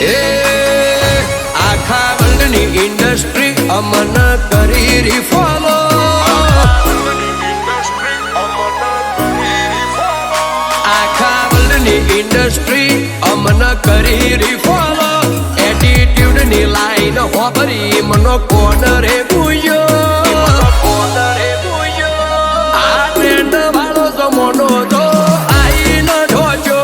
એ આખા વર્લ્ડની ઇન્ડસ્ટ્રી અમન કરી રીફોલો, આખા વર્લ્ડની ઇન્ડસ્ટ્રી અમન કરી રીફોલો. એટીટ્યુડની લાઈન હોબરી મનો કોણ રે બુયો, આ ટ્રેન્ડ વાળો જમાનો તો આઈ ન ઢોજો.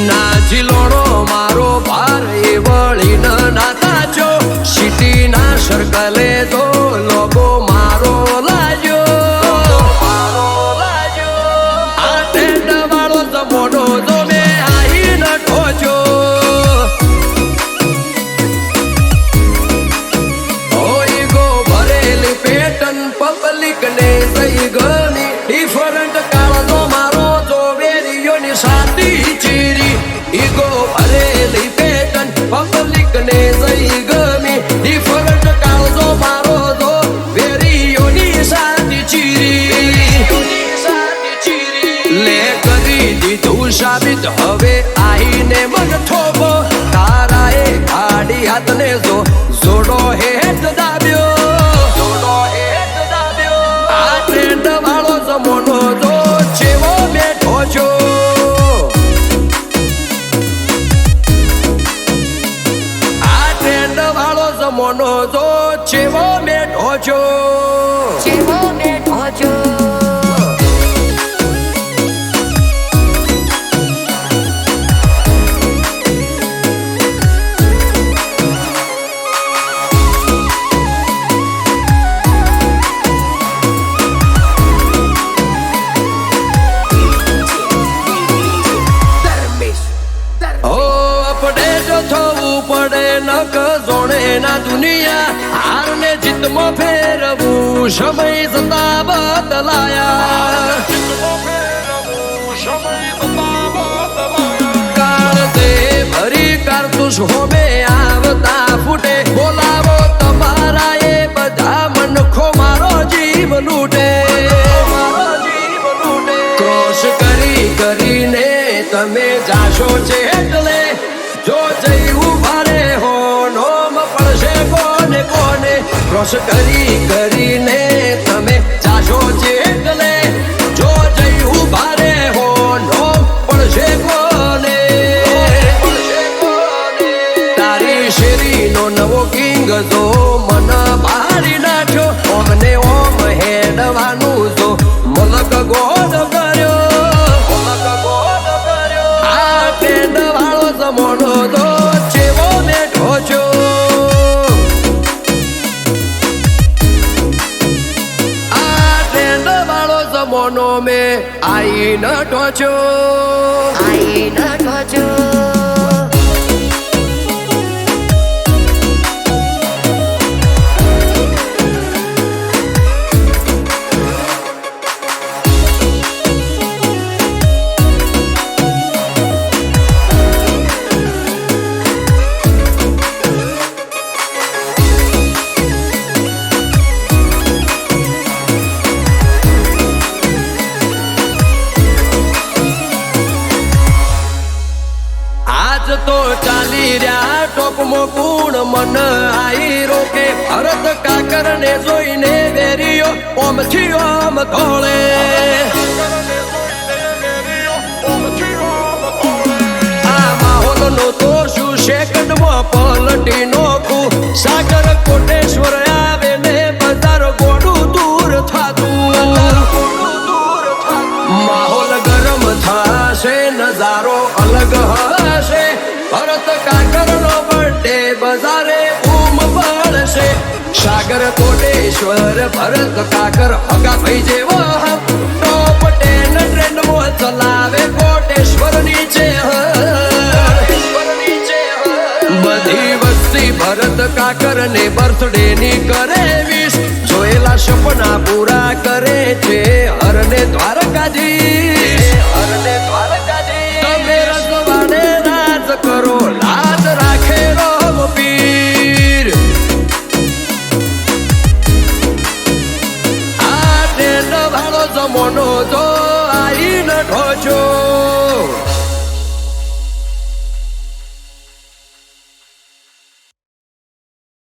ના જીલોડો મારો ભાર એ વળી ના તાજો, સિટીના સર્કલે તો લોગો મારો લાગ્યો. આ ટ્રેન્ડ વાળો જમાનો તો મેં આઈ ન ઢોજો. પબ્લિક ને સહી ગમી ડિફરન્ટ કાળનો મારો જોવેરીઓની સાથી ચીરી. ઈગો ભરેલી પેટર્ન પબ્લિક ને સહી ગમી ડિફરન્ટ કાળનો મારો જોવેરીઓની સાથી ચીરી. લે કરી દીધું સાબિત હવે આઈને મન થોભો, તારા એ ગાડી હાથને જોડો હેઠ દાબ્યો. ટ્રેન્ડ વાળો જમાનો તો જેવો બેઠો છો, આ ટ્રેન્ડ વાળો જમાનો તો જેવો બેઠો છો, જેવો બેઠો છો. ના દુનિયા હારને જીતમાં ફેરવું સમય જતા બદલાયા. કાળ તે ભરી કારતુસ હોમે આવતા ફૂટે, બોલાવો તમારા એ બધા મનખો મારો જીવ લૂટે. ક્રોસ કરી કરીને તમે જાશો છે એટલે જો જયું ભારે હો કોને કોને. ક્રોસ કરીને તમે જાશો છે એટલે જો જયું ભારે હો નો પડશે કોને. તારી શેરીનો નવો કિંગ તો મન ભારી નાખ્યો, ઓમને ઓમ હેડવાનું તો મલક ગોડ કર્યો. આ ટ્રેન્ડ વાળો જમાનો તો જેવો બેઠો છો, જમાનો મેં આઈ ન ઢોજો, આઈ ન ઢોજો. તો ચાલી રહ્યા ટોપમાં ગુણ મન આઈ રોકે. ભરત કાકર ને જોઈને વેરીઓ ઓમથી ઓમ ધોળે. આ માહોલ નો તો શું સેકન્ડમાં પલટી નોખું. સાગર કોટેશ્વર આવે ને બજાર ગોડું દૂર થાતું. માહોલ ગરમ થશે નજારો અલગ હશે. ભરત કાકર નો બર્થડે બજારે બૂમ પડશે. સાગર કોટેશ્વર ભરત કાકર હગા ભાઈ જેવો ટોપ 10 ટ્રેન્ડ માં ચલાવે કોટેશ્વર નીચે. બધી વસ્તી ભરત કાકર ને બર્થડે ની કરે વિશ. જોયેલા સપના પૂરા કરે છે હરને દ્વારકાધીશ. તમે રસવાડે રાજ કરો લાજ રાખે રોમ પીર. આ ટ્રેન્ડ વાળો જમાનો તો આઈ ન ઠોચો